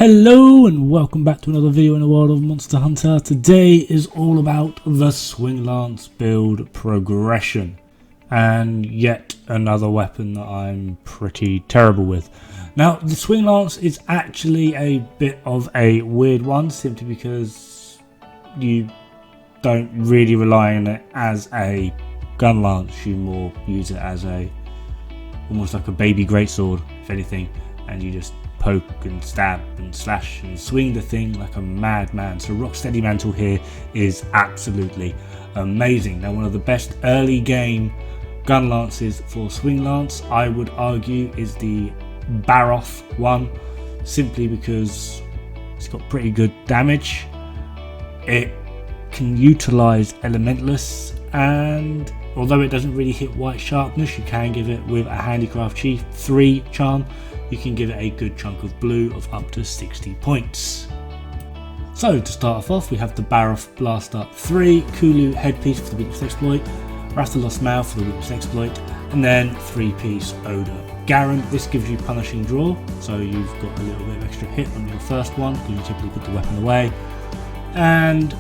Hello and welcome back to another video in the world of Monster Hunter. Today is all about the Swing Lance build progression and yet another weapon that I'm pretty terrible with. Now the Swing Lance is actually a bit of a weird one simply because you don't really rely on it as a gun lance, you more use it as almost like a baby greatsword if anything, and you just poke and stab and slash and swing the thing like a madman. So Rocksteady Mantle here is absolutely amazing. Now one of the best early game gun lances for Swing Lance, I would argue, is the Baroth one, simply because it's got pretty good damage. It can utilize Elementless, and although it doesn't really hit white sharpness, you can give it with a Handicraft Chief 3 charm. You can give it a good chunk of blue of up to 60 points. So to start off, we have the Baroth Blaster 3, Kulu Headpiece for the Weakness Exploit, Rathalos Mouth for the Weakness Exploit, and then 3-piece Odor Garen. This gives you Punishing Draw, so you've got a little bit of extra hit on your first one because you typically put the weapon away. And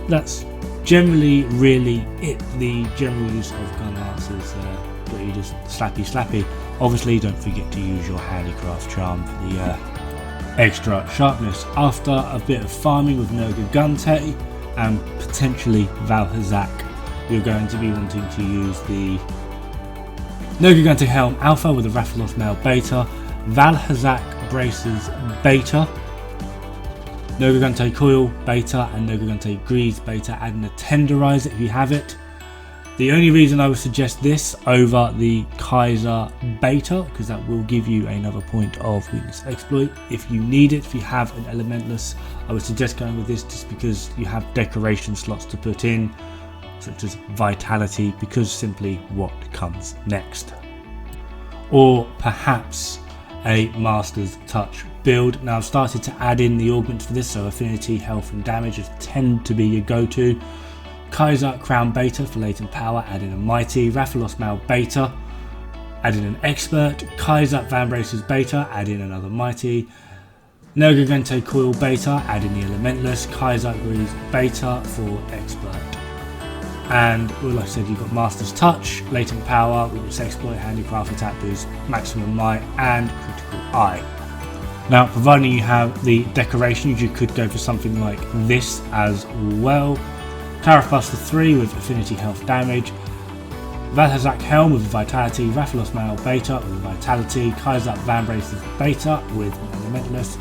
that's generally really it. The general use of gun lances pretty just slappy. Obviously don't forget to use your Handicraft charm for the extra sharpness. After a bit of farming with Nergigante and potentially Valhazak, you're going to be wanting to use the Nergigante Helm Alpha with the Rathalos Male Beta, Valhazak Braces Beta, Nergigante Coil Beta and Nergigante Grease Beta, adding a Tenderizer if you have it. The only reason I would suggest this over the Kaiser Beta, because that will give you another point of Weakness Exploit if you need it. If you have an Elementless, I would suggest going with this just because you have decoration slots to put in, such as Vitality, because simply what comes next. Or perhaps a Master's Touch build. Now I've started to add in the augments for this, so Affinity, Health and Damage tend to be your go-to. Kaiser Crown Beta for latent power, adding a Mighty, Rathalos Male Beta, adding an Expert, Kaiser Vambraces Beta, adding another Mighty, Nergigante Coil Beta, adding the Elementless, Kaiser Grease Beta for Expert. And well, like I said, you've got Master's Touch, Latent Power, Weakness Exploit, Handicraft Attack Boost, Maximum Might and Critical Eye. Now providing you have the decorations, you could go for something like this as well. Tariff Buster 3 with Affinity Health Damage, Valhazak Helm with Vitality, Rathalos Male Beta with Vitality, Kaiser Vambraces Beta with Elementless,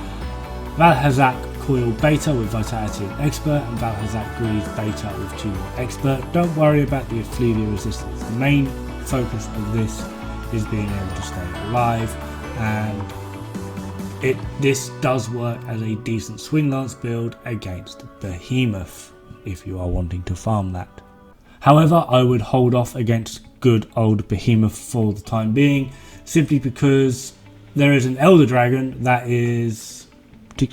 Valhazak Coil Beta with Vitality and Expert, and Valhazak Grease Beta with 2 more Expert. Don't worry about the Effluvia resistance. The main focus of this is being able to stay alive, and this does work as a decent Swing Lance build against Behemoth if you are wanting to farm that. However, I would hold off against good old Behemoth for the time being, simply because there is an Elder Dragon that is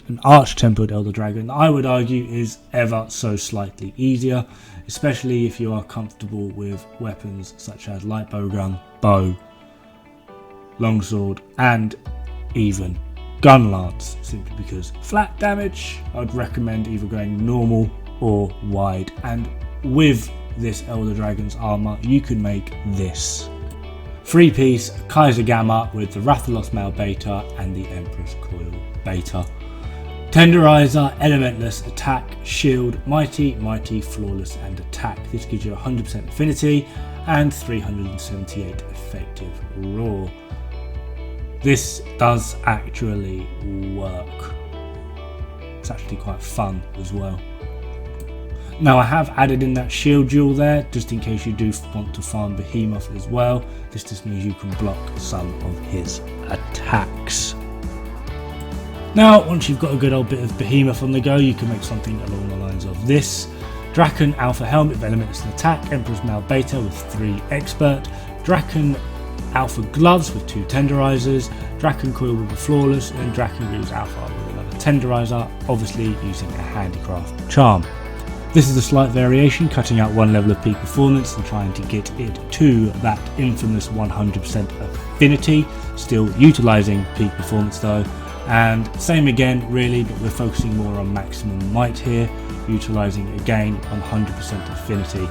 an Arch-Tempered Elder Dragon that I would argue is ever so slightly easier, especially if you are comfortable with weapons such as Light Bowgun, Bow, Longsword and even Gun Lance, simply because flat damage, I'd recommend either going normal or wide, and with this Elder Dragon's armor you can make this 3-piece Kaiser Gamma with the Rathalos Male Beta and the Empress Coil Beta. Tenderizer, Elementless, Attack, Shield, Mighty, Flawless and Attack. This gives you 100% Affinity and 378 effective Raw. This does actually work. It's actually quite fun as well. Now I have added in that shield duel there just in case you do want to farm Behemoth as well. This just means you can block some of his attacks. Now once you've got a good old bit of Behemoth on the go, you can make something along the lines of this. Draken Alpha Helmet with Elementless and Attack, Emperor's Male Beta with 3 Expert, Draken Alpha Gloves with 2 Tenderizers, Draken Coil with a Flawless, and Draken Grease Alpha with another Tenderizer, obviously using a Handicraft charm. This is a slight variation, cutting out 1 level of peak performance and trying to get it to that infamous 100% affinity, still utilising peak performance though, And same again really, but we're focusing more on maximum might here, utilising again 100% affinity.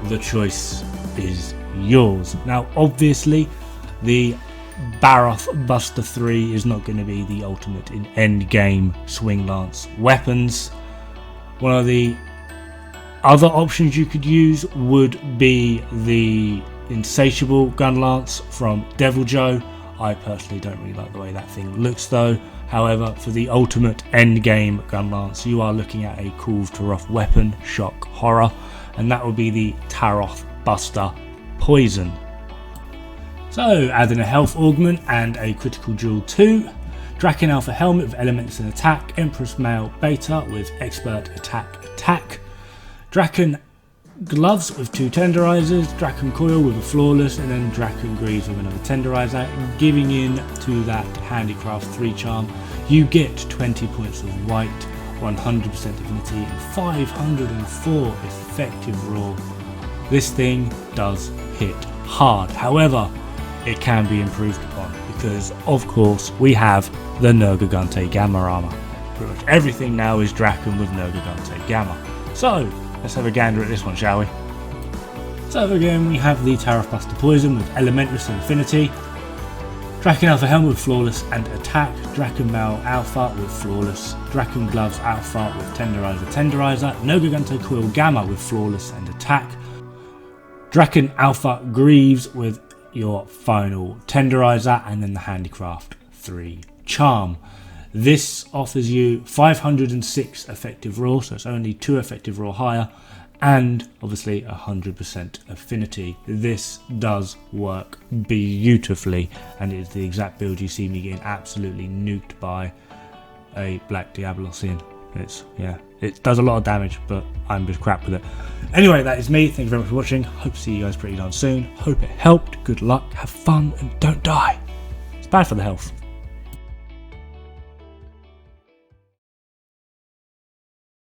The choice is yours. Now obviously the Barroth Buster 3 is not going to be the ultimate in endgame swing lance weapons. One of the other options you could use would be the Insatiable Gun Lance from Deviljho. I personally don't really like the way that thing looks though. However, for the ultimate endgame gun lance, you are looking at a Kulve Taroth weapon, shock horror, and that will be the Taroth Buster Poison. So, adding a health augment and a critical jewel 2, Draken Alpha helmet with elements and attack, Empress Male Beta with expert attack, Draken gloves with 2 tenderizers, Draken coil with a flawless, and then Draken greaves with another tenderizer. Giving in to that handicraft 3 charm, you get 20 points of white, 100% affinity, and 504 effective raw. This thing does hit hard. However, it can be improved upon because of course we have the Nergigante Gamma armor. Pretty much everything now is Draken with Nergigante Gamma. So let's have a gander at this one, shall we? So again we have the Taroth Buster Poison with Elementress and Affinity, Draken Alpha Helmet with Flawless and Attack, Draken Male Alpha with Flawless, Draken Gloves Alpha with Tenderizer, Nergigante Coil Gamma with Flawless and Attack, Draken Alpha Greaves with your final Tenderizer, and then the Handicraft 3 charm. This offers you 506 effective raw, so it's only 2 effective raw higher, and obviously 100% affinity. This does work beautifully, and it is the exact build you see me getting absolutely nuked by a Black Diabolosian. It does a lot of damage, but I'm just crap with it. Anyway, that is me. Thank you very much for watching. Hope to see you guys pretty darn soon. Hope it helped. Good luck, have fun, and don't die. It's bad for the health.